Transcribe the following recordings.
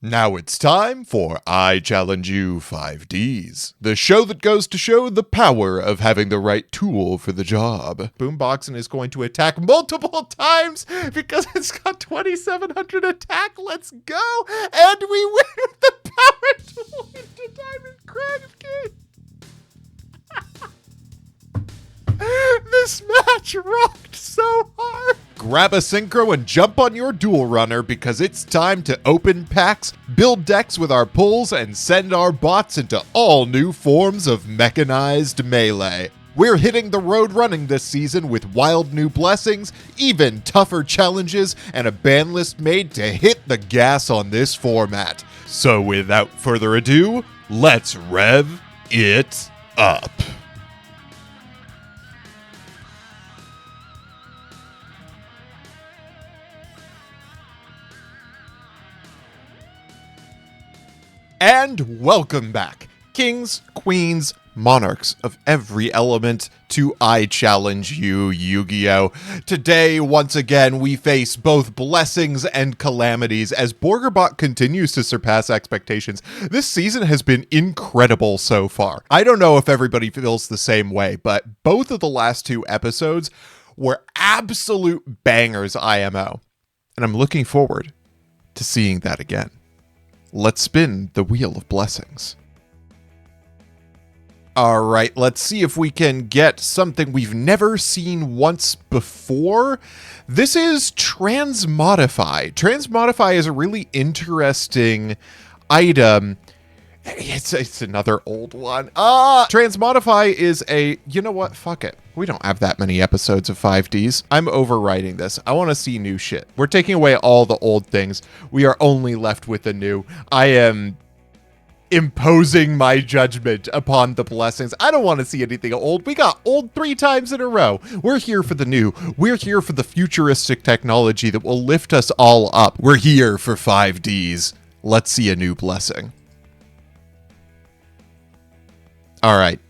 Now it's time for I Challenge You 5Ds, the show that goes to show the power of having the right tool for the job. Boomboxing is going to attack multiple times because it's got 2,700 attack. Let's go! And we win with the power tool into Diamond Craft Key. This match rocked so hard. Grab a synchro and jump on your duel runner because it's time to open packs, build decks with our pulls, and send our bots into all new forms of mechanized melee. We're hitting the road running this season with wild new blessings, even tougher challenges, and a ban list made to hit the gas on this format. So without further ado, let's rev it up. And welcome back, kings, queens, monarchs of every element, to I Challenge You, Yu-Gi-Oh! Today, once again, we face both blessings and calamities as Borgerbot continues to surpass expectations. This season has been incredible so far. I don't know if everybody feels the same way, but both of the last two episodes were absolute bangers IMO. And I'm looking forward to seeing that again. Let's spin the Wheel of Blessings. All right, let's see if we can get something we've never seen once before. This is Transmodify. Transmodify is a really interesting item. It's another old one. Transmodify is you know what? Fuck it. We don't have that many episodes of 5Ds. I'm overwriting this. I want to see new shit. We're taking away all the old things. We are only left with the new. I am imposing my judgment upon the blessings. I don't want to see anything old. We got old 3 times in a row. We're here for the new. We're here for the futuristic technology that will lift us all up. We're here for 5Ds. Let's see a new blessing. All right,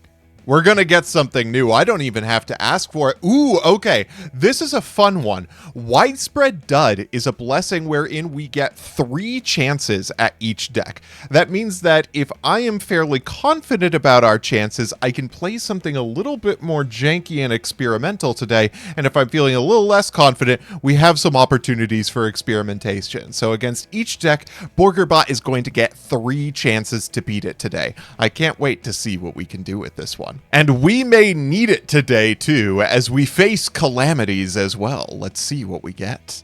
we're going to get something new. I don't even have to ask for it. Ooh, okay. This is a fun one. Widespread Dud is a blessing wherein we get 3 chances at each deck. That means that if I am fairly confident about our chances, I can play something a little bit more janky and experimental today. And if I'm feeling a little less confident, we have some opportunities for experimentation. So against each deck, Borgerbot is going to get 3 chances to beat it today. I can't wait to see what we can do with this one. And we may need it today, too, as we face calamities as well. Let's see what we get.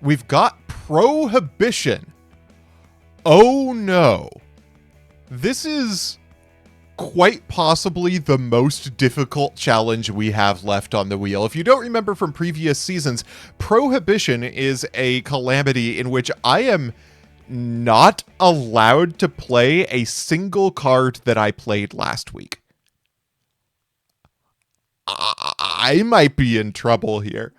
We've got Prohibition. Oh, no. This is quite possibly the most difficult challenge we have left on the wheel. If you don't remember from previous seasons, Prohibition is a calamity in which I am not allowed to play a single card that I played last week. I might be in trouble here.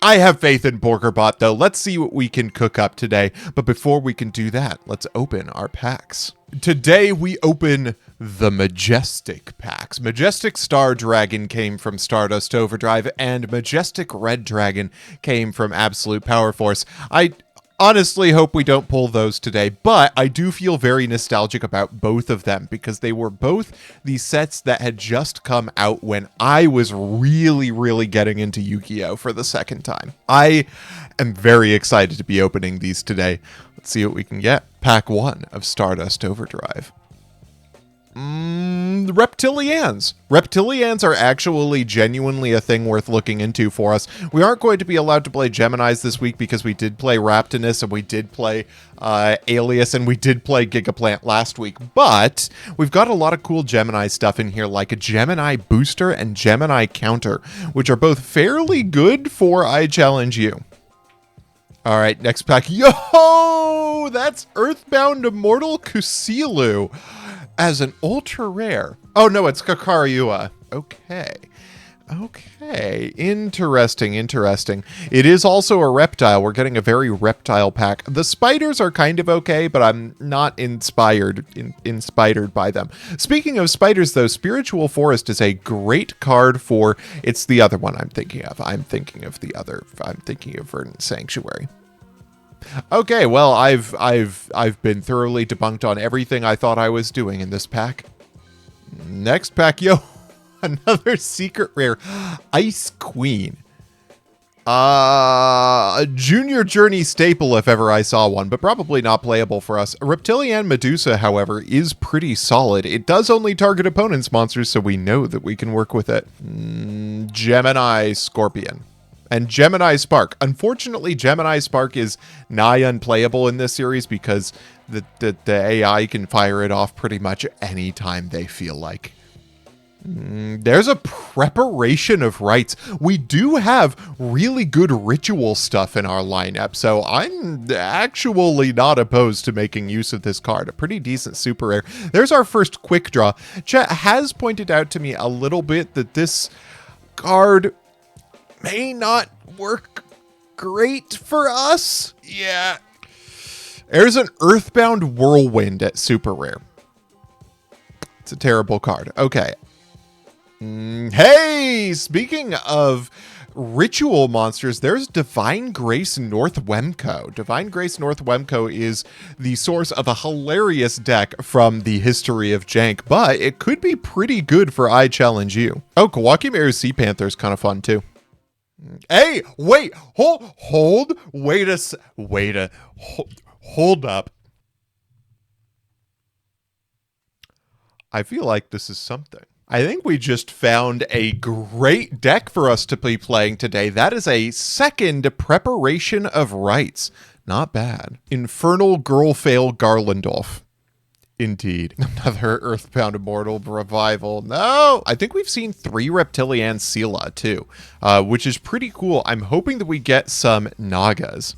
I have faith in Borgerbot, though. Let's see what we can cook up today. But before we can do that, let's open our packs. Today, we open the Majestic packs. Majestic Star Dragon came from Stardust Overdrive, and Majestic Red Dragon came from Absolute Powerforce. I honestly hope we don't pull those today, but I do feel very nostalgic about both of them because they were both the sets that had just come out when I was really getting into Yu-Gi-Oh! For the second time. I am very excited to be opening these today. Let's see what we can get. Pack 1 of Stardust Overdrive. Reptilliannes. Reptilliannes are actually genuinely a thing worth looking into for us. We aren't going to be allowed to play Geminis this week because we did play Raptinus and we did play Alias and we did play Gigaplant last week. But we've got a lot of cool Gemini stuff in here, like a Gemini Booster and Gemini Counter, which are both fairly good for I Challenge You. All right, next pack. Yo, that's Earthbound Immortal Kusilu as an ultra rare. Oh no, it's Kakaryua. Okay. Okay, interesting. It is also a reptile. We're getting a very reptile pack. The spiders are kind of okay, but I'm not inspired by them. Speaking of spiders, though, Spiritual Forest is a great card for. It's the other one I'm thinking of. I'm thinking of Verdant Sanctuary. Okay, well, I've been thoroughly debunked on everything I thought I was doing in this pack. Next pack, yo. Another secret rare, Ice Queen. A Junior Journey staple if ever I saw one, but probably not playable for us. Reptillianne Medusa, however, is pretty solid. It does only target opponents' monsters, so we know that we can work with it. Gemini Scorpion. And Gemini Spark. Unfortunately, Gemini Spark is nigh unplayable in this series because the AI can fire it off pretty much any time they feel like. There's a Preparation of Rites. We do have really good ritual stuff in our lineup, so I'm actually not opposed to making use of this card. A pretty decent super rare. There's our first quick draw. Chat has pointed out to me a little bit that this card may not work great for us. Yeah. There's an Earthbound Whirlwind at super rare. It's a terrible card. Okay. Hey, speaking of ritual monsters, there's Divine Grace North Wemco. Divine Grace North Wemco is the source of a hilarious deck from the history of Jank, but it could be pretty good for I Challenge You. Oh, Kawaki Maru's Sea Panther is kind of fun too. Hey, wait, hold up. I feel like this is something. I think we just found a great deck for us to be playing today. That is a second Preparation of Rites. Not bad. Infernal Girlfail Garlandolf. Indeed. Another Earthbound Immortal Revival. No! I think we've seen 3 Reptilliannes Sela, too, which is pretty cool. I'm hoping that we get some Nagas.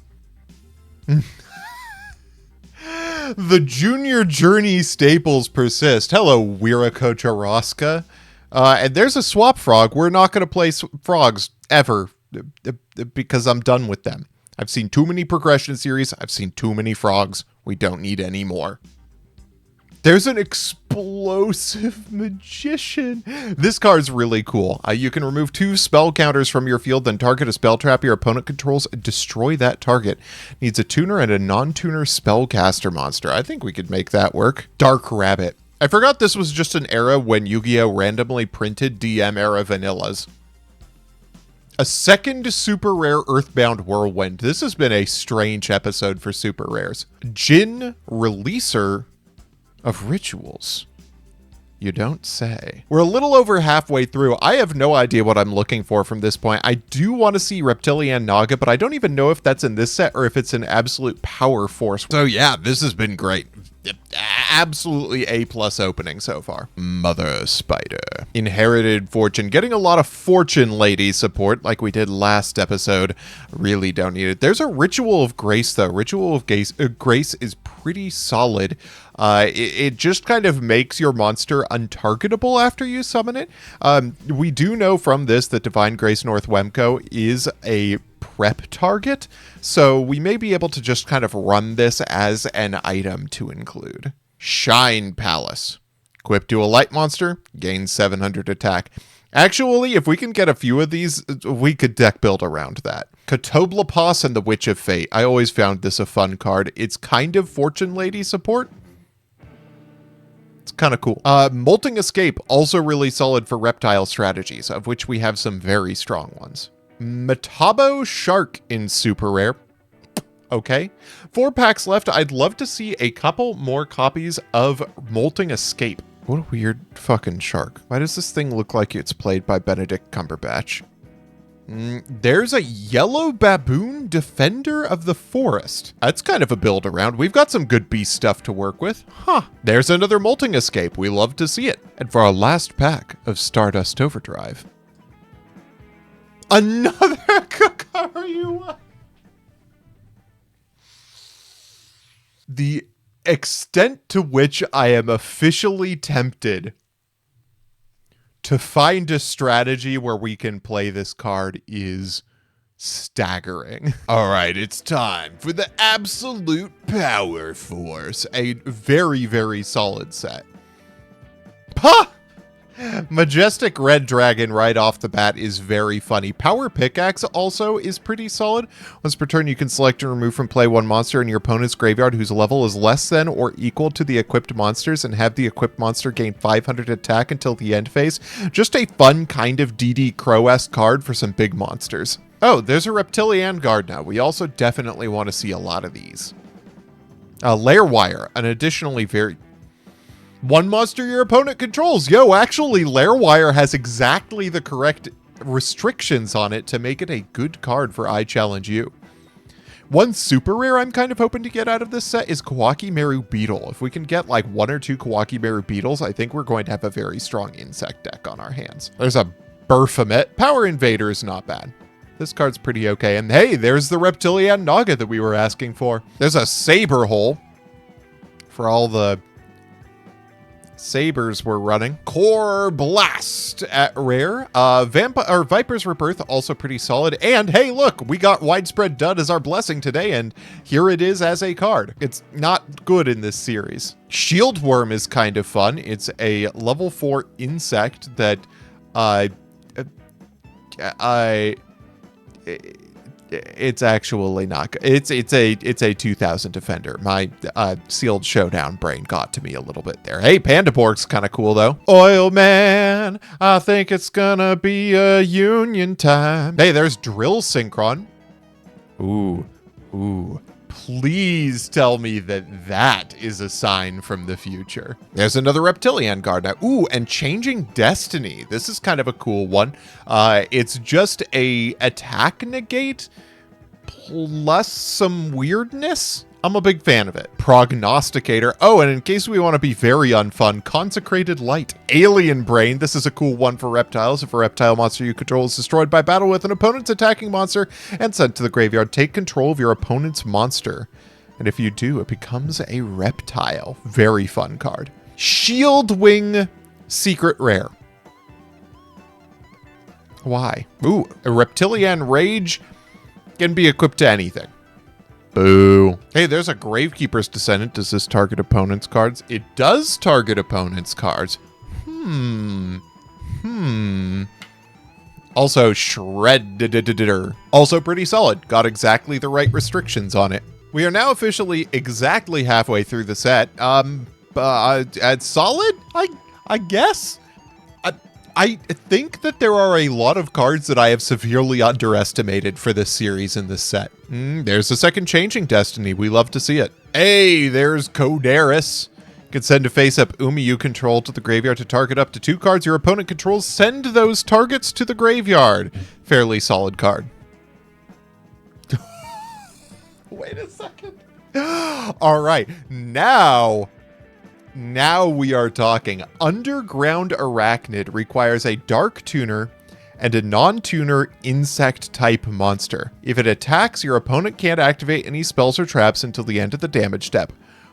The Junior Journey staples persist. Hello, Wiriko Charaska. And there's a swap frog. We're not going to play frogs ever because I'm done with them. I've seen too many progression series. I've seen too many frogs. We don't need any more. There's an Explosive Magician. This card's really cool. You can remove 2 spell counters from your field, then target a spell trap your opponent controls and destroy that target. Needs a tuner and a non-tuner spellcaster monster. I think we could make that work. Dark Rabbit. I forgot this was just an era when Yu-Gi-Oh! Randomly printed DM era vanillas. A second super rare Earthbound Whirlwind. This has been a strange episode for super rares. Jin Releaser of Rituals. You don't say. We're a little over halfway through. I have no idea what I'm looking for from this point. I do want to see Reptillianne Naga, but I don't even know if that's in this set or if it's an absolute Powerforce. So yeah, this has been great. Absolutely A+ opening so far. Mother Spider. Inherited Fortune. Getting a lot of Fortune Lady support like we did last episode. Really don't need it. There's a Ritual of Grace though. Ritual of Grace is pretty solid. It just kind of makes your monster untargetable after you summon it. We do know from this that Divine Grace North Wemco is a prep target, so we may be able to just kind of run this as an item to include. Shine Palace. Equipped to a light monster, gains 700 attack. Actually, if we can get a few of these, we could deck build around that. Katoblapos and the Witch of Fate. I always found this a fun card. It's kind of Fortune Lady support. It's kind of cool. Molting Escape, also really solid for reptile strategies, of which we have some very strong ones. Metabo Shark in super rare. Okay. 4 packs left. I'd love to see a couple more copies of Molting Escape. What a weird fucking shark. Why does this thing look like it's played by Benedict Cumberbatch? There's a Yellow Baboon Defender of the Forest. That's kind of a build around. We've got some good beast stuff to work with. Huh. There's another Molting Escape. We love to see it. And for our last pack of Stardust Overdrive, another Kakariwa. The extent to which I am officially tempted to find a strategy where we can play this card is staggering. All right, it's time for the absolute Powerforce, a very, very solid set. Ha! Majestic Red Dragon right off the bat is very funny. Power Pickaxe also is pretty solid. Once per turn, you can select and remove from play one monster in your opponent's graveyard whose level is less than or equal to the equipped monsters and have the equipped monster gain 500 attack until the end phase. Just a fun kind of DD Crow-esque card for some big monsters. Oh, there's a Reptillianne guard now. We also definitely want to see a lot of these. Lair Wire, an additionally very... One monster your opponent controls. Yo, actually, Lair Wire has exactly the correct restrictions on it to make it a good card for I Challenge You. One super rare I'm kind of hoping to get out of this set is Kawakimeru Beetle. If we can get like 1 or 2 Kawakimeru Beetles, I think we're going to have a very strong insect deck on our hands. There's a Burfamit. Power Invader is not bad. This card's pretty okay. And hey, there's the Reptillianne Naga that we were asking for. There's a Saber Hole for all the sabers we're running. Core Blast at rare. Viper's Rebirth, also pretty solid. And hey, look, we got Widespread Dud as our blessing today, and here it is as a card. It's not good in this series. Shield Worm is kind of fun. It's a level 4 insect that it's actually not good. It's a 2000 defender. My sealed showdown brain got to me a little bit there. Hey, Pandaborg's kind of cool though. Oil Man, I think it's gonna be a union time. Hey, there's Drill Synchron. Ooh. Please tell me that that is a sign from the future. There's another Reptillianne guard now. Ooh, and Changing Destiny. This is kind of a cool one. It's just a attack negate plus some weirdness. I'm a big fan of it. Prognosticator. Oh, and in case we want to be very unfun, Consecrated Light. Alien Brain. This is a cool one for reptiles. If a reptile monster you control is destroyed by battle with an opponent's attacking monster and sent to the graveyard, take control of your opponent's monster. And if you do, it becomes a reptile. Very fun card. Shield Wing Secret Rare. Why? Ooh, a Reptillianne Rage can be equipped to anything. Boo. Hey, there's a Gravekeeper's Descendant. Does this target opponent's cards? It does target opponent's cards. Also, Shredder. Also pretty solid. Got exactly the right restrictions on it. We are now officially exactly halfway through the set. Solid? I guess? I think that there are a lot of cards that I have severely underestimated for this series in this set. There's a second Changing Destiny. We love to see it. Hey, there's Codaris. You can send a face-up Umi you control to the graveyard to target up to 2 cards your opponent controls. Send those targets to the graveyard. Fairly solid card. Wait a second. All right, now we are talking. Underground Arachnid requires a Dark Tuner and a non-tuner insect-type monster. If it attacks, your opponent can't activate any spells or traps until the end of the damage step.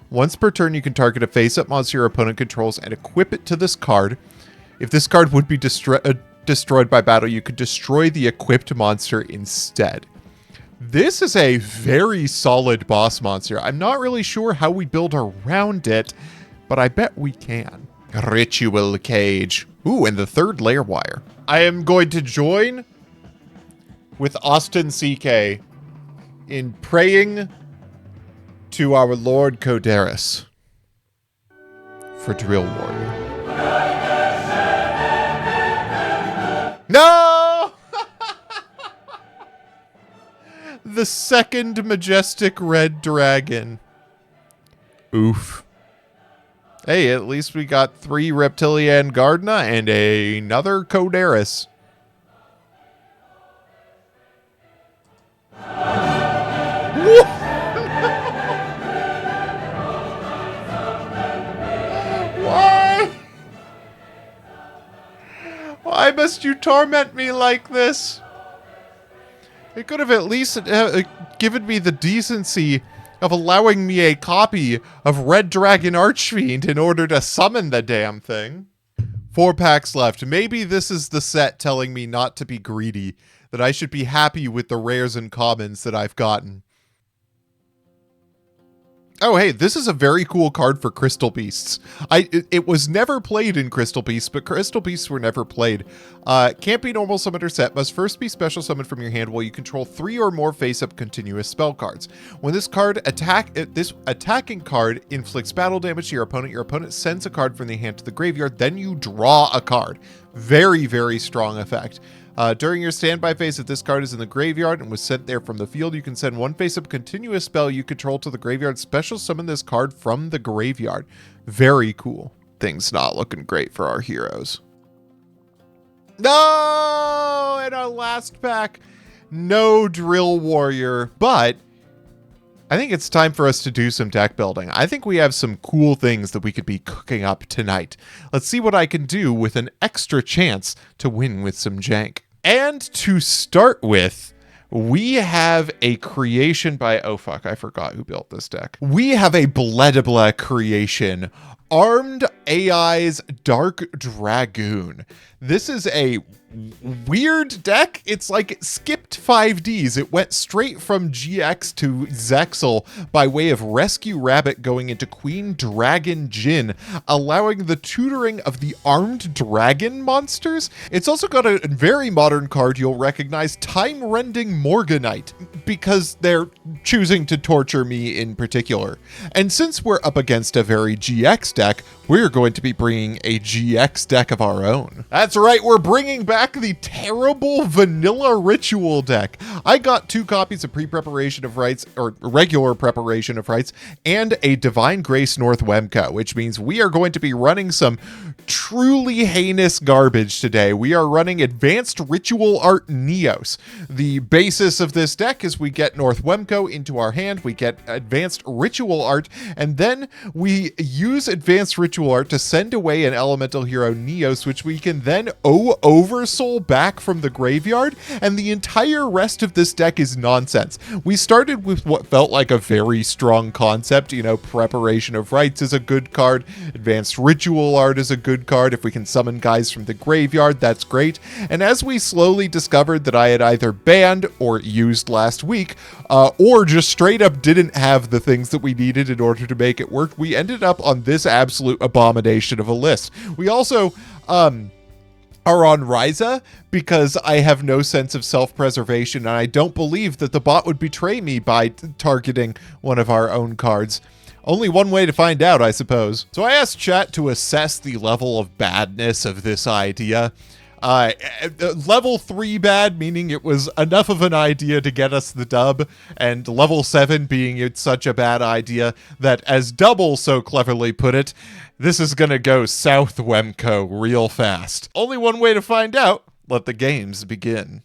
Once per turn, you can target a face-up monster your opponent controls and equip it to this card. If this card would be destroyed by battle, you could destroy the equipped monster instead. This is a very solid boss monster. I'm not really sure how we build around it, but I bet we can. Ritual Cage. Ooh, and the third Lair Wire. I am going to join with Austin CK in praying to our Lord Codaris for Drill Warrior. No! The second Majestic Red Dragon. Oof. Hey, at least we got 3 Reptillianne Gardna and another Codaris. Why? Why must you torment me like this? It could have at least given me the decency of allowing me a copy of Red Dragon Archfiend in order to summon the damn thing. 4 packs left. Maybe this is the set telling me not to be greedy, that I should be happy with the rares and commons that I've gotten. Oh, hey, this is a very cool card for Crystal Beasts. It was never played in Crystal Beasts, but Crystal Beasts were never played. Can't be normal summoned or set. Must first be special summoned from your hand while you control 3 or more face-up continuous spell cards. When this attacking card inflicts battle damage to your opponent sends a card from the hand to the graveyard, then you draw a card. Very, very strong effect. During your standby phase, if this card is in the graveyard and was sent there from the field, you can send 1 face-up continuous spell you control to the graveyard. Special summon this card from the graveyard. Very cool. Things not looking great for our heroes. No! In our last pack, no Drill Warrior, but I think it's time for us to do some deck building. I think we have some cool things that we could be cooking up tonight. Let's see what I can do with an extra chance to win with some jank. And to start with, we have a creation by... Oh, fuck, I forgot who built this deck. We have a Blehdebleh creation, Armed AI's Dark Dragoon. This is a weird deck. It's like it skipped 5Ds. It went straight from GX to Zexal by way of Rescue Rabbit going into Queen Dragon Jin, allowing the tutoring of the armed dragon monsters. It's also got a very modern card you'll recognize, Time Rending Morganite, because they're choosing to torture me in particular. And since we're up against a very GX deck, we're going to be bringing a GX deck of our own. That's right, we're bringing back the terrible vanilla ritual deck. I got 2 copies of pre-preparation of rights, or regular preparation of rights, and a Divine Grace North Wemco, which means we are going to be running some truly heinous garbage today. We are running Advanced Ritual Art Neos. The basis of this deck is we get North Wemco into our hand, we get Advanced Ritual Art, and then we use Advanced Ritual Art to send away an elemental hero Neos, which we can then Oversoul back from the graveyard, and the entire rest of this deck is nonsense. We started with what felt like a very strong concept. You know, Preparation of Rights is a good card, Advanced Ritual Art is a good card. If we can summon guys from the graveyard, that's great. And as we slowly discovered that I had either banned or used last week, or just straight up didn't have the things that we needed in order to make it work, we ended up on this absolute abomination of a list. We also are on Ryza because I have no sense of self-preservation, and I don't believe that the bot would betray me by targeting one of our own cards. Only one way to find out, I suppose. So I asked chat to assess the level of badness of this idea. Level 3 bad, meaning it was enough of an idea to get us the dub, and level 7 being it's such a bad idea that, as Doubl so cleverly put it, this is gonna go south Wemco real fast. Only one way to find out. Let the games begin.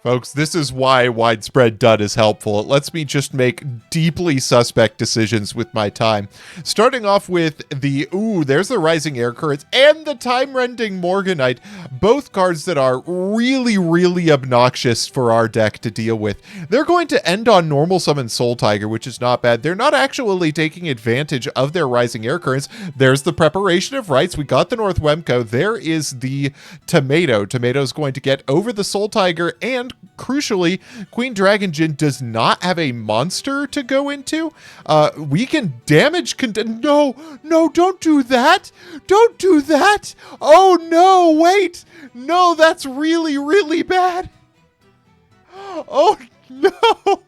Folks, this is why widespread dud is helpful. It lets me just make deeply suspect decisions with my time. Starting off with the, there's the Rising Air Currents and the Time Rending Morganite, both cards that are really, really obnoxious for our deck to deal with. They're going to end on normal summon SOVR, which is not bad. They're not actually taking advantage of their Rising Air Currents. There's the Preparation of Rights. We got the North Wemco. There is the Tomato. Tomato's going to get over the SOVR, and crucially, Queen Dragon Jin does not have a monster to go into. We can damage no, don't do that. Don't do that. Oh no, wait. No, that's really, really bad. Oh no.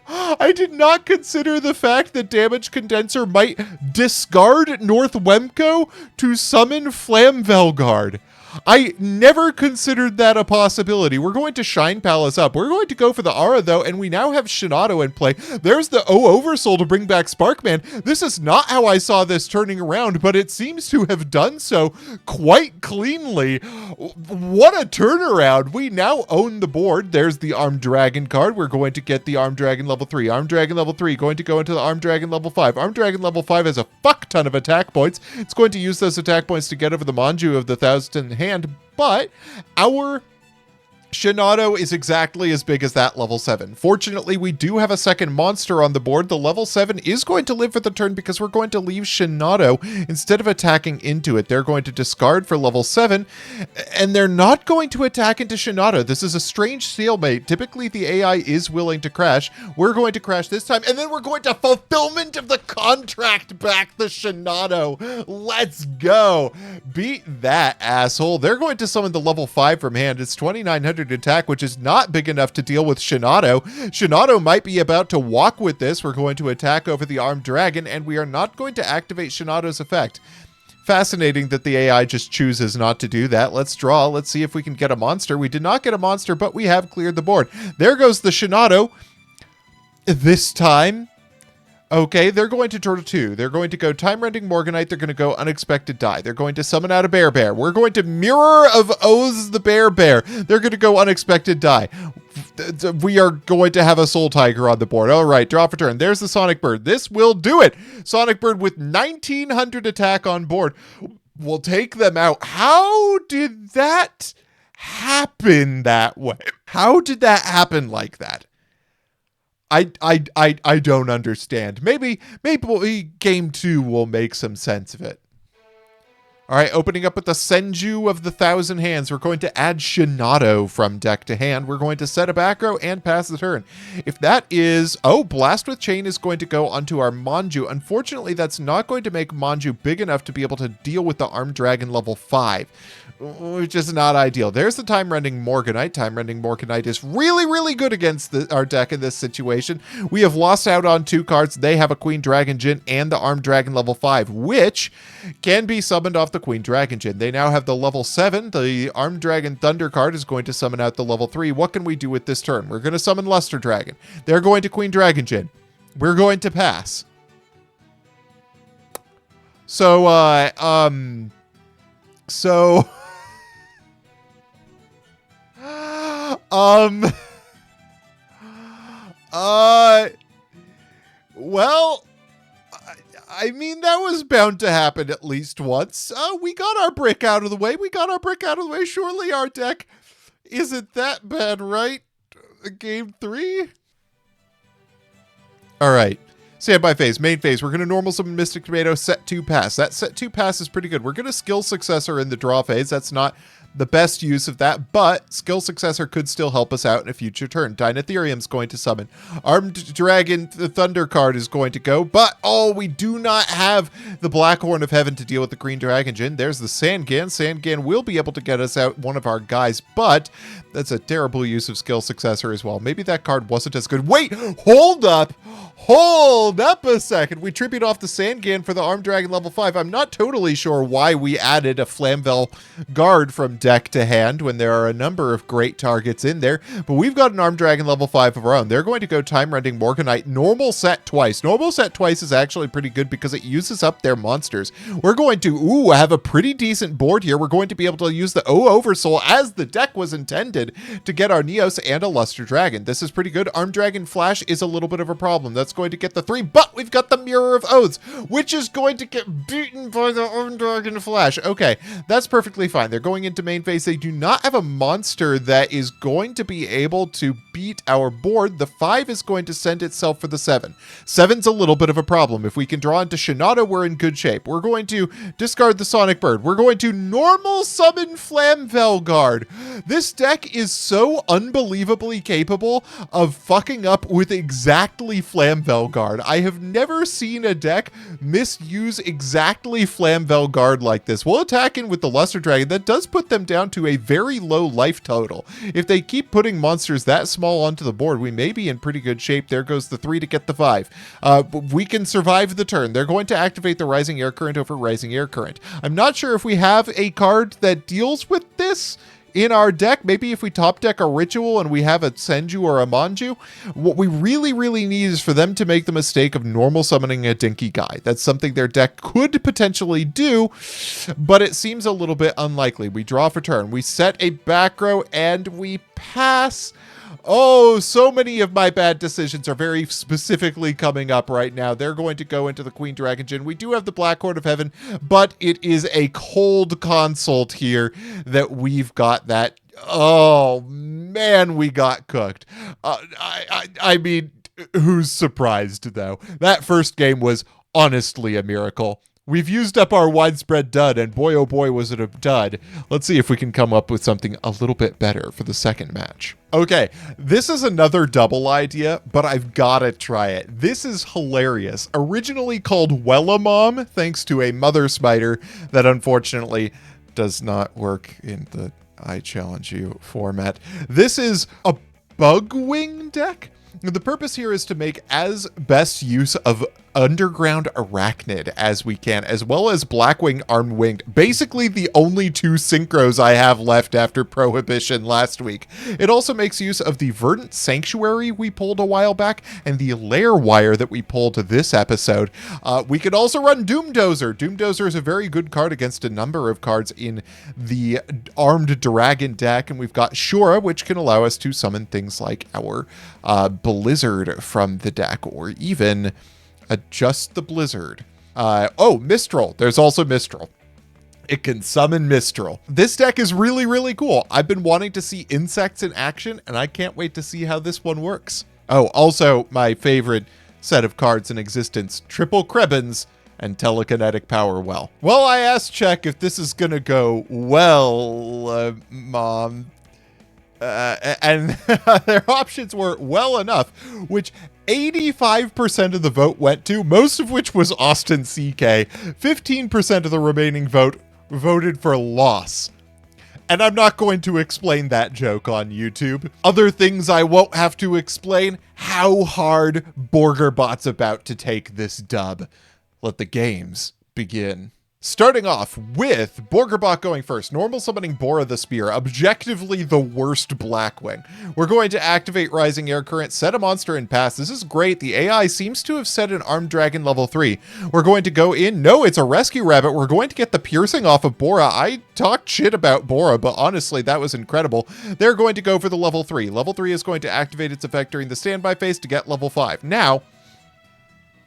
I did not consider the fact that Damage Condenser might discard North Wemco to summon Flamvelguard. I never considered that a possibility. We're going to Shine Palace up. We're going to go for the Aura, though, and we now have Shinato in play. There's the Oversoul to bring back Sparkman. This is not how I saw this turning around, but it seems to have done so quite cleanly. What a turnaround. We now own the board. There's the Armed Dragon card. We're going to get the Armed Dragon level 3. Armed Dragon level 3 going to go into the Armed Dragon level 5. Armed Dragon level 5 has a fuck ton of attack points. It's going to use those attack points to get over the Manju of the 1,000 hand, but our Shinado is exactly as big as that level 7. Fortunately, we do have a second monster on the board. The level 7 is going to live for the turn because we're going to leave Shinado. Instead of attacking into it, they're going to discard for level 7, and they're not going to attack into Shinado. This is a strange stalemate. Typically, the AI is willing to crash. We're going to crash this time, and then we're going to fulfillment of the contract back the Shinado. Let's go. Beat that, asshole. They're going to summon the level 5 from hand. It's 2,900 attack, which is not big enough to deal with Shinado. Shinado might be about to walk with this. We're going to attack over the armed dragon, and we are not going to activate Shinado's effect. Fascinating that the AI just chooses not to do that. Let's draw. Let's see if we can get a monster. We did not get a monster, but we have cleared the board. There goes the Shinado. This time, okay, they're going to draw 2. They're going to go Time-Rending Morganite. They're going to go Unexpected Die. They're going to summon out a Bear. We're going to Mirror of Oaths the Bear. They're going to go Unexpected Die. We are going to have a Soul Tiger on the board. All right, draw for turn. There's the Sonic Bird. This will do it. Sonic Bird with 1,900 attack on board. We'll take them out. How did that happen that way? How did that happen like that? I don't understand. Maybe game 2 will make some sense of it. All right, opening up with the Senju of the 1,000 Hands. We're going to add Shinado from deck to hand. We're going to set a back row and pass the turn. If that is... Oh, Blast with Chain is going to go onto our Manju. Unfortunately, that's not going to make Manju big enough to be able to deal with the Armed Dragon level 5. Which is not ideal. There's the Time-Rending Morganite. Time-Rending Morganite is really, really good against our deck in this situation. We have lost out on 2 cards. They have a Queen Dragon Djinn and the Armed Dragon level 5, which can be summoned off the Queen Dragon Djinn. They now have the level 7. The Armed Dragon Thunder card is going to summon out the level 3. What can we do with this turn? We're going to summon Luster Dragon. They're going to Queen Dragon Djinn. We're going to pass. So, well, I mean, that was bound to happen at least once. We got our brick out of the way. Surely our deck isn't that bad, right? Game 3? All right. Standby phase, main phase. We're going to normal summon Mystic Tomato, set 2 pass. That set 2 pass is pretty good. We're going to skill successor in the draw phase. That's not the best use of that, but skill successor could still help us out in a future turn. Dinotherium's going to summon. Armed Dragon, the Thunder card is going to go, but oh, we do not have the Black Horn of Heaven to deal with the Green Dragon Djinn. There's the Sangan. Sangan will be able to get us out one of our guys, but that's a terrible use of skill successor as well. Maybe that card wasn't as good. Wait, hold up a second. We tribute off the Sangan for the Armed Dragon level 5. I'm not totally sure why we added a Flamvel guard from deck to hand when there are a number of great targets in there, but we've got an Armed Dragon level 5 of our own. They're going to go Time-Rending Morganite, normal set twice. Normal set twice is actually pretty good because it uses up their monsters. We're going to, have a pretty decent board here. We're going to be able to use the Oversoul as the deck was intended to get our Neos and a Luster Dragon. This is pretty good. Armed Dragon Flash is a little bit of a problem. That's going to get the 3, but we've got the Mirror of Oaths, which is going to get beaten by the Armed Dragon Flash. Okay, that's perfectly fine. They're going into main phase. They do not have a monster that is going to be able to beat our board. The 5 is going to send itself for the 7. 7's a little bit of a problem. If we can draw into Shinado, we're in good shape. We're going to discard the Sonic Bird. We're going to normal summon Flamvel Guard. This deck is so unbelievably capable of fucking up with exactly Flamvel Guard. I have never seen a deck misuse exactly Flamvel Guard like this. We'll attack in with the Luster Dragon. That does put them down to a very low life total. If they keep putting monsters that small onto the board, we may be in pretty good shape. There goes the 3 to get the 5. We can survive the turn. They're going to activate the Rising Air Current over Rising Air Current. I'm not sure if we have a card that deals with this in our deck. Maybe if we top deck a Ritual and we have a Senju or a Manju. What we really, really need is for them to make the mistake of normal summoning a Dinky Guy. That's something their deck could potentially do, but it seems a little bit unlikely. We draw for turn. We set a back row and we pass. Oh, so many of my bad decisions are very specifically coming up right now. They're going to go into the Queen Dragon Djinn. We do have the Black Horde of Heaven, but it is a cold consult here that we've got that. Oh, man, we got cooked. I mean, who's surprised, though? That first game was honestly a miracle. We've used up our widespread dud, and boy, oh boy, was it a dud. Let's see if we can come up with something a little bit better for the second match. Okay, this is another Doubl idea, but I've got to try it. This is hilarious. Originally called Wellamom, thanks to a mother spider that unfortunately does not work in the I Challenge You format. This is a Bugwing deck. The purpose here is to make as best use of underground arachnid as we can, as well as Blackwing, Armed Winged. Basically the only two synchros I have left after Prohibition last week. It also makes use of the Verdant Sanctuary we pulled a while back, and the Lair Wire that we pulled to this episode. We could also run Doomdozer. Doomdozer is a very good card against a number of cards in the Armed Dragon deck, and we've got Shura, which can allow us to summon things like our Blizzard from the deck, or even adjust the Blizzard. Oh, Mistral. There's also Mistral. It can summon Mistral. This deck is really, really cool. I've been wanting to see insects in action, and I can't wait to see how this one works. Oh, also my favorite set of cards in existence, Triple Krebens and Telekinetic Power Well. Well, I asked Check if this is gonna go well, Mom. And their options were well enough, which 85% of the vote went to, most of which was Austin CK. 15% of the remaining vote voted for loss. And I'm not going to explain that joke on YouTube. Other things I won't have to explain: how hard Borgerbot's about to take this dub. Let the games begin. Starting off with Borgerbot going first, normal summoning Bora the Spear, objectively the worst Blackwing. We're going to activate Rising Air Current, set a monster, and pass. This is great. The AI seems to have set an Armed Dragon level 3. We're going to go in. No, it's a Rescue Rabbit. We're going to get the piercing off of Bora. I talked shit about Bora, but honestly, that was incredible. They're going to go for the level 3. Level 3 is going to activate its effect during the standby phase to get level 5. Now,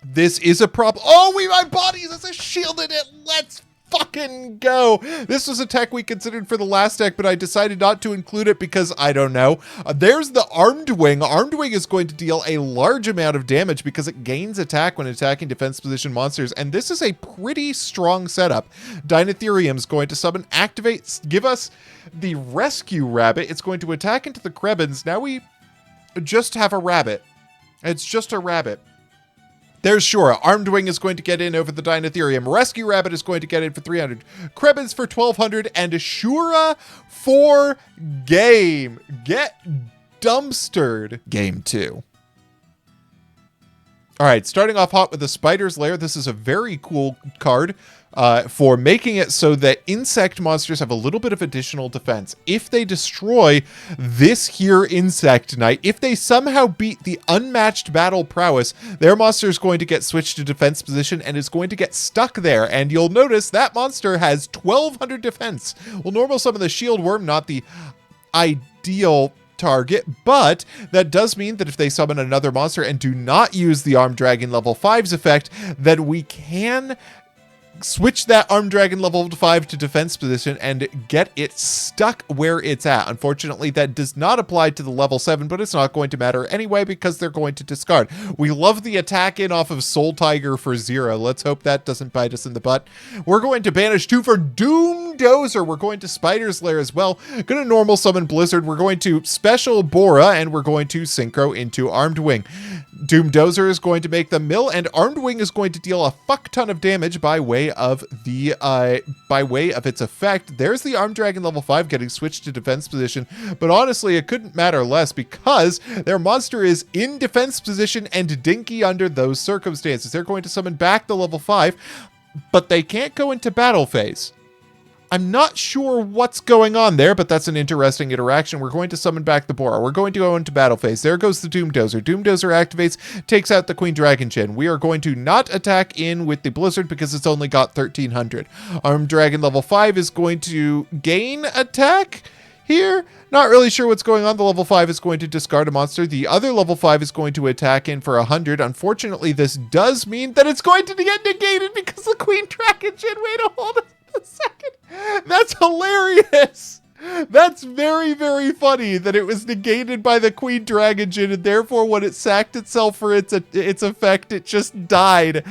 this is a problem. Oh, my bodies as a shielded it. Let's fucking go. This was a tech we considered for the last deck, but I decided not to include it because I don't know. There's the Armed Wing. Armed Wing is going to deal a large amount of damage because it gains attack when attacking defense position monsters, and this is a pretty strong setup. Dinotherium's going to summon, activate, give us the Rescue Rabbit. It's going to attack into the Krebens. Now we just have a rabbit. It's just a rabbit. There's Shura. Armed Wing is going to get in over the Dinotherium. Rescue Rabbit is going to get in for 300. Krebens for 1,200. And Shura for game. Get dumpstered. Game 2. All right, starting off hot with the Spider's Lair. This is a very cool card for making it so that insect monsters have a little bit of additional defense. If they destroy this here Insect Knight, if they somehow beat the unmatched battle prowess, their monster is going to get switched to defense position and is going to get stuck there. And you'll notice that monster has 1,200 defense. Well, normal summon the Shield Worm, not the ideal target, but that does mean that if they summon another monster and do not use the Armed Dragon level 5's effect, then we can switch that Armed Dragon level 5 to defense position and get it stuck where it's at. Unfortunately, that does not apply to the level 7, but it's not going to matter anyway because they're going to discard. We love the attack in off of Soul Tiger for 0. Let's hope that doesn't bite us in the butt. We're going to banish 2 for Doomdozer. We're going to Spider's Lair as well. Going to normal summon Blizzard. We're going to special Bora, and we're going to synchro into Armed Wing. Doomdozer is going to make the mill, and Armed Wing is going to deal a fuck ton of damage by way of its effect. There's the Armed Dragon level 5 getting switched to defense position, but honestly, it couldn't matter less because their monster is in defense position and dinky under those circumstances. They're going to summon back the level 5, but they can't go into battle phase. I'm not sure what's going on there, but that's an interesting interaction. We're going to summon back the Bora. We're going to go into battle phase. There goes the Doomdozer. Doomdozer activates, takes out the Queen Dragon Djinn. We are going to not attack in with the Blizzard because it's only got 1,300. Armed Dragon level 5 is going to gain attack here. Not really sure what's going on. The level 5 is going to discard a monster. The other level 5 is going to attack in for 100. Unfortunately, this does mean that it's going to get negated because the Queen Dragon Jin. Wait a hold on a second. That's hilarious. That's very, very funny that it was negated by the Queen Dragon Jin, and therefore when it sacked itself for its effect, it just died.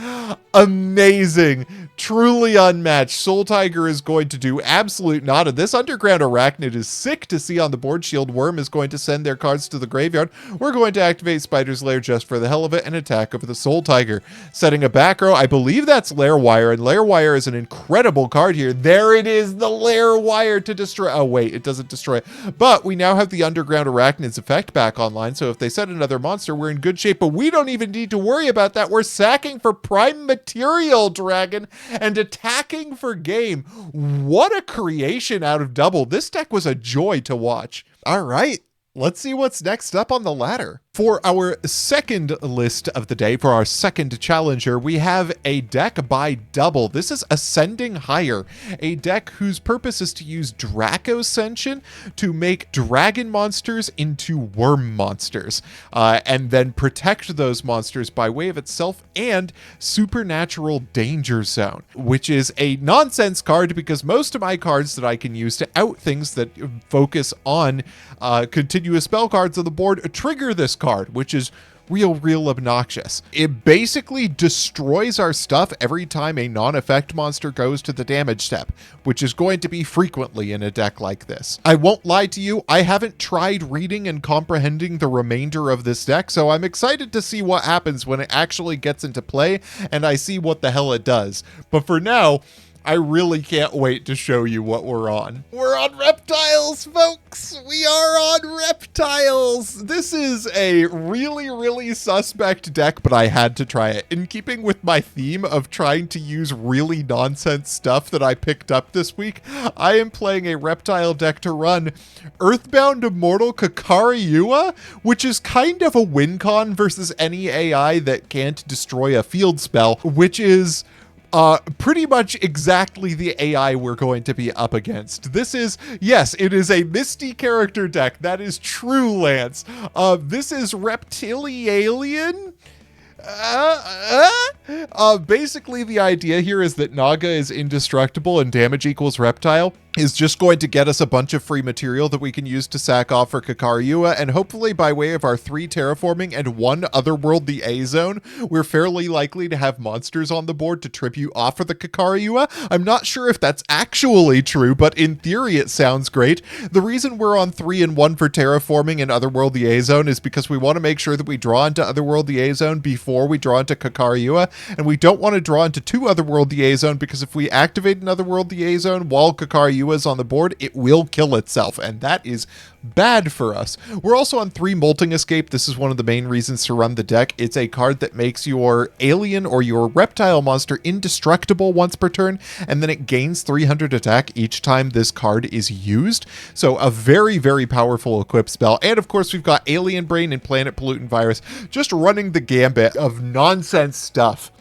Amazing. Truly unmatched. HAIgher is going to do absolute nada. This Underground Arachnid is sick to see on the board. Shield Worm is going to send their cards to the graveyard. We're going to activate Spider's Lair just for the hell of it and attack over the HAIgher. Setting a back row. I believe that's Lair Wire, and Lair Wire is an incredible card here. There it is, the Lair Wire to destroy. Oh, wait, it doesn't destroy it. But we now have the Underground Arachnid's effect back online, so if they set another monster, we're in good shape. But we don't even need to worry about that. We're sacking for prime material, Dragon, and attacking for game. What a creation out of Doubl. This deck was a joy to watch. All right, let's see what's next up on the ladder. For our second list of the day, for our second challenger, we have a deck by Doubl. This is Ascending HAIgher, a deck whose purpose is to use Dracoscension to make dragon monsters into worm monsters, and then protect those monsters by way of itself and Supernatural Danger Zone, which is a nonsense card because most of my cards that I can use to out things that focus on continuous spell cards on the board trigger this card, which is real obnoxious. It basically destroys our stuff every time a non-effect monster goes to the damage step, which is going to be frequently in a deck like this. I won't lie to you, I haven't tried reading and comprehending the remainder of this deck, so I'm excited to see what happens when it actually gets into play and I see what the hell it does. But for now, I really can't wait to show you what we're on. We're on Reptiles, folks! We are on Reptiles! This is a really suspect deck, but I had to try it. In keeping with my theme of trying to use really nonsense stuff that I picked up this week, I am playing a Reptile deck to run Earthbound Immortal Kakariua, which is kind of a win con versus any AI that can't destroy a field spell, which is pretty much exactly the AI we're going to be up against. This is, yes, it is a Misty character deck. That is true, Lance. This is Reptilliannes. Basically the idea here is that Naga is indestructible and damage equals Reptile is just going to get us a bunch of free material that we can use to sack off for Kakariua, and hopefully by way of our 3 terraforming and 1 otherworldly A zone, we're fairly likely to have monsters on the board to tribute off for the Kakariua. I'm not sure if that's actually true, but in theory it sounds great. The reason we're on 3 and 1 for terraforming and otherworldly A zone is because we want to make sure that we draw into otherworldly A zone before we draw into Kakariua, and we don't want to draw into 2 otherworldly A zone because if we activate an otherworldly A zone while Kakariua is on the board, it will kill itself, and that is bad for us. We're also on 3 Molting Escape. This is one of the main reasons to run the deck. It's a card that makes your alien or your reptile monster indestructible once per turn, and then it gains 300 attack each time this card is used. So a very powerful equip spell. And of course we've got Alien Brain and Planet Pollutant Virus just running the gambit of nonsense stuff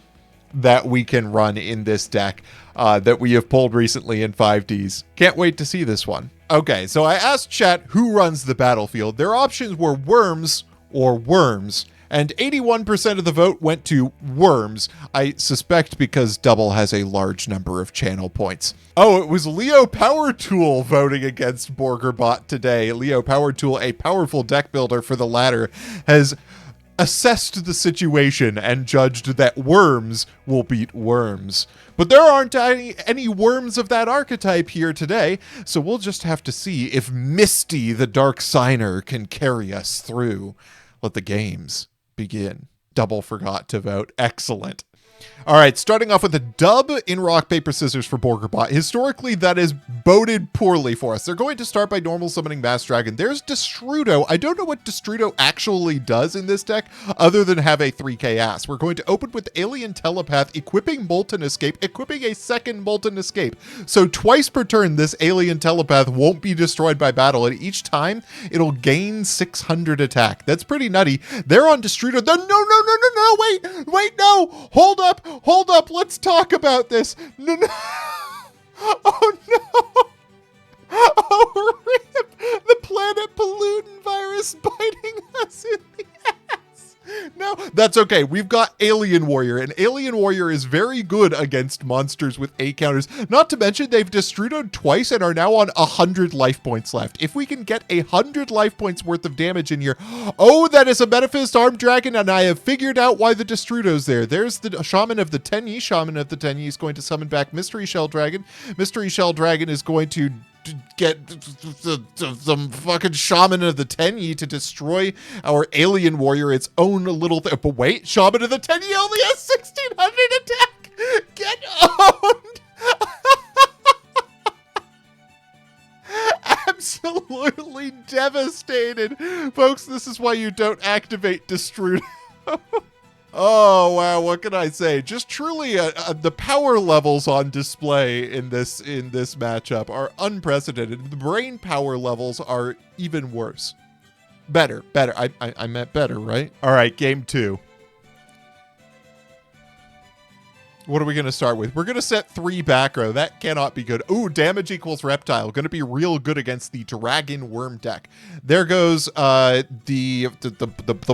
that we can run in this deck that we have pulled recently in 5Ds. Can't wait to see this one. Okay, so I asked chat who runs the battlefield. Their options were worms or worms, and 81% of the vote went to worms. I suspect because Doubl has a large number of channel points. Oh, it was Leo Power Tool voting against Borgerbot today. Leo Power Tool, a powerful deck builder for the ladder, has assessed the situation and judged that worms will beat worms. But there aren't any worms of that archetype here today, so we'll just have to see if Misty the Dark Signer can carry us through. Let the games begin. Doubl forgot to vote. Excellent. All right, starting off with a dub in rock, paper, scissors for Borgerbot. Historically, that is boded poorly for us. They're going to start by normal summoning Mass Dragon. There's Destrudo. I don't know what Destrudo actually does in this deck other than have a 3k ass. We're going to open with Alien Telepath, equipping Molten Escape, equipping a second Molten Escape. So twice per turn, this Alien Telepath won't be destroyed by battle, and each time it'll gain 600 attack. That's pretty nutty. They're on Destrudo. No, wait, no, hold up, let's talk about this. No. Oh no. Oh, rip. planet pollutant virus biting us in the ass. No, that's okay. We've got Alien Warrior, and Alien Warrior is very good against monsters with A counters. Not to mention, they've Destrudoed twice and are now on 100 life points left. If we can get 100 life points worth of damage in here, oh, that is a Metaphys Armed Dragon, and I have figured out why the Destrudo's there. There's the Shaman of the Tenyi. Shaman of the Tenyi is going to summon back Mystery Shell Dragon. Mystery Shell Dragon is going to get some fucking Shaman of the Tenyi to destroy our Alien Warrior, its own little thing. But wait, Shaman of the Tenyi only has 1600 attack. Get owned. Absolutely devastated. Folks, this is why you don't activate Destrudo. Oh, wow, what can I say? Just truly, the power levels on display in this matchup are unprecedented. The brain power levels are even worse. Better. I meant better, right? All right, game 2. What are we going to start with? We're going to set 3 back row. That cannot be good. Ooh, damage equals reptile. Going to be real good against the Dragon Worm deck. There goes the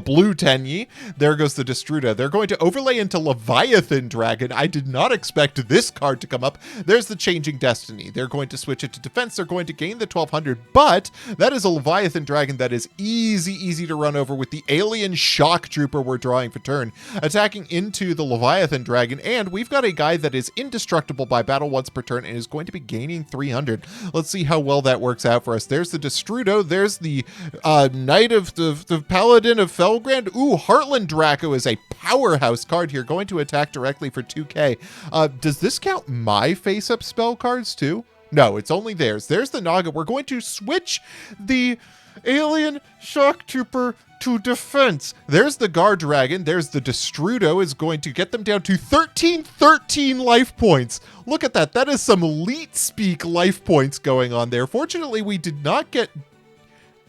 blue Tenyi. There goes the Destrudo. They're going to overlay into Leviathan Dragon. I did not expect this card to come up. There's the Changing Destiny. They're going to switch it to defense. They're going to gain the 1200, but that is a Leviathan Dragon that is easy to run over with the Alien Shock Trooper we're drawing for turn, attacking into the Leviathan Dragon, and we've got a guy that is indestructible by battle once per turn and is going to be gaining 300. Let's see how well that works out for us. There's the Destrudo. There's the Knight of the Paladin of Felgrand. Ooh, Heartland Draco is a powerhouse card here, going to attack directly for 2k. Does this count my face-up spell cards too? No, it's only theirs. There's the Naga. We're going to switch the Alien Shock Trooper to defense. There's the Guard Dragon. There's the Destrudo is going to get them down to 13 life points. Look at that. That is some elite speak life points going on there. Fortunately, we did not get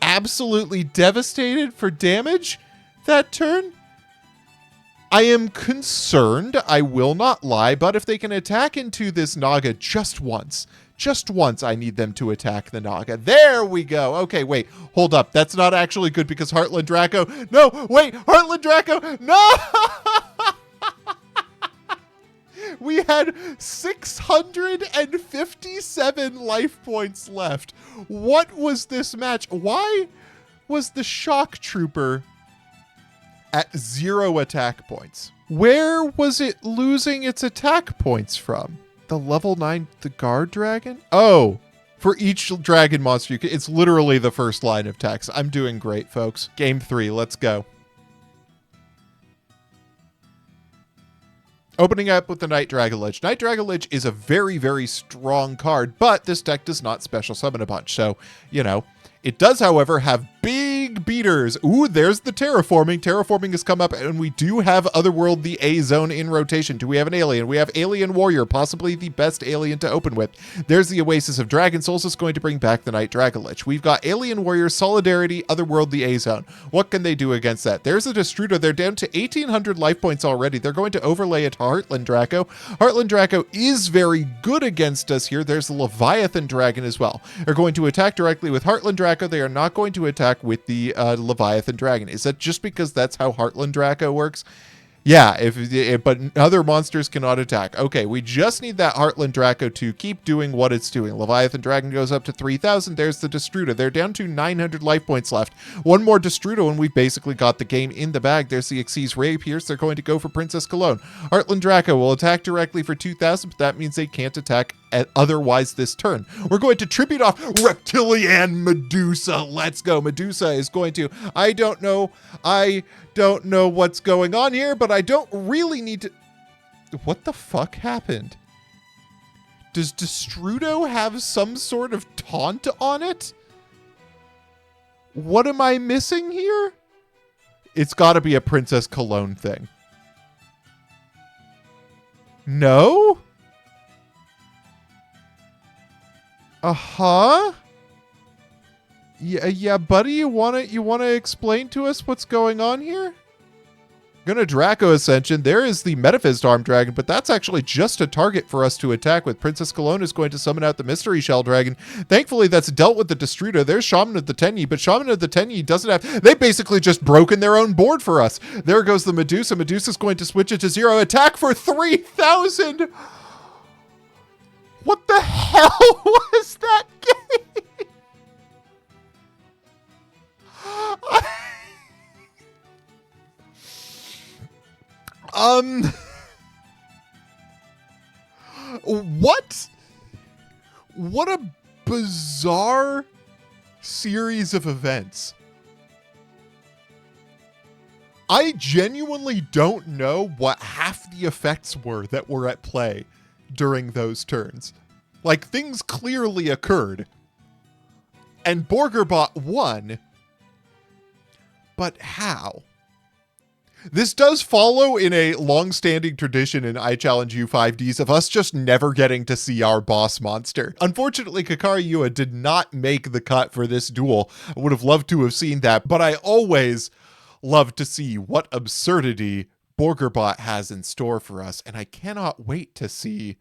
absolutely devastated for damage that turn. I am concerned, I will not lie, but if they can attack into this Naga just once, I need them to attack the Naga. There we go. Okay, wait, hold up. That's not actually good because Heartland Draco. No, wait, Heartland Draco. No! We had 657 life points left. What was this match? Why was the Shock Trooper at 0 attack points? Where was it losing its attack points from? The level 9, the Guard Dragon? Oh, for each dragon monster, it's literally the first line of text. I'm doing great, folks. Game 3, let's go. Opening up with the Night Dragon Lich. Night Dragon Lich is a very strong card, but this deck does not special summon a bunch. So, you know, it does, however, have big beaters. Ooh, there's the Terraforming. Terraforming has come up, and we do have Otherworld, the A zone in rotation. Do we have an alien? We have Alien Warrior, possibly the best alien to open with. There's the Oasis of Dragon Souls is going to bring back the Night Dragon Lich. We've got Alien Warrior, Solidarity, Otherworld, the A zone. What can they do against that? There's a Destrudo. They're down to 1800 life points already. They're going to overlay it to Heartland Draco. Heartland Draco is very good against us here. There's the Leviathan Dragon as well. They're going to attack directly with Heartland Draco. They are not going to attack with the Leviathan Dragon. Is that just because that's how Heartland Draco works? Yeah, but other monsters cannot attack. Okay, we just need that Heartland Draco to keep doing what it's doing. Leviathan Dragon goes up to 3,000. There's the Destrudo. They're down to 900 life points left. One more Destrudo, and we've basically got the game in the bag. There's the Xyz Ray Pierce. They're going to go for Princess Cologne. Heartland Draco will attack directly for 2,000, but that means they can't attack otherwise this turn. We're going to tribute off Reptillianne Medusa. Let's go. Medusa is going to, I don't know what's going on here, but I don't really need to. What the fuck happened? Does Destrudo have some sort of taunt on it? What am I missing here? It's got to be a Princess Cologne thing. No? Uh-huh. Yeah, buddy, you wanna explain to us what's going on here? Gonna Draco Ascension. There is the Metaphysed Armed Dragon, but that's actually just a target for us to attack with. Princess Cologne is going to summon out the Mystery Shell Dragon. Thankfully, that's dealt with the Destruta. There's Shaman of the Tenyi, but Shaman of the Tenyi doesn't have... They basically just broken their own board for us. There goes the Medusa. Medusa's going to switch it to 0. Attack for 3,000! What the hell was that game? What a bizarre series of events. I genuinely don't know what half the effects were that were at play during those turns. Like, things clearly occurred. And Borgerbot won. But how? This does follow in a long-standing tradition in I Challenge You 5Ds of us just never getting to see our boss monster. Unfortunately, Kakari Yua did not make the cut for this duel. I would have loved to have seen that, but I always love to see what absurdity Borgerbot has in store for us, and I cannot wait to see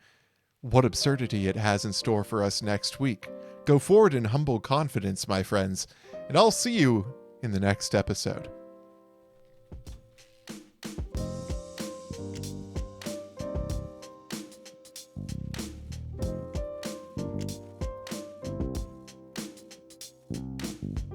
what absurdity it has in store for us next week. Go forward in humble confidence, my friends, and I'll see you in the next episode.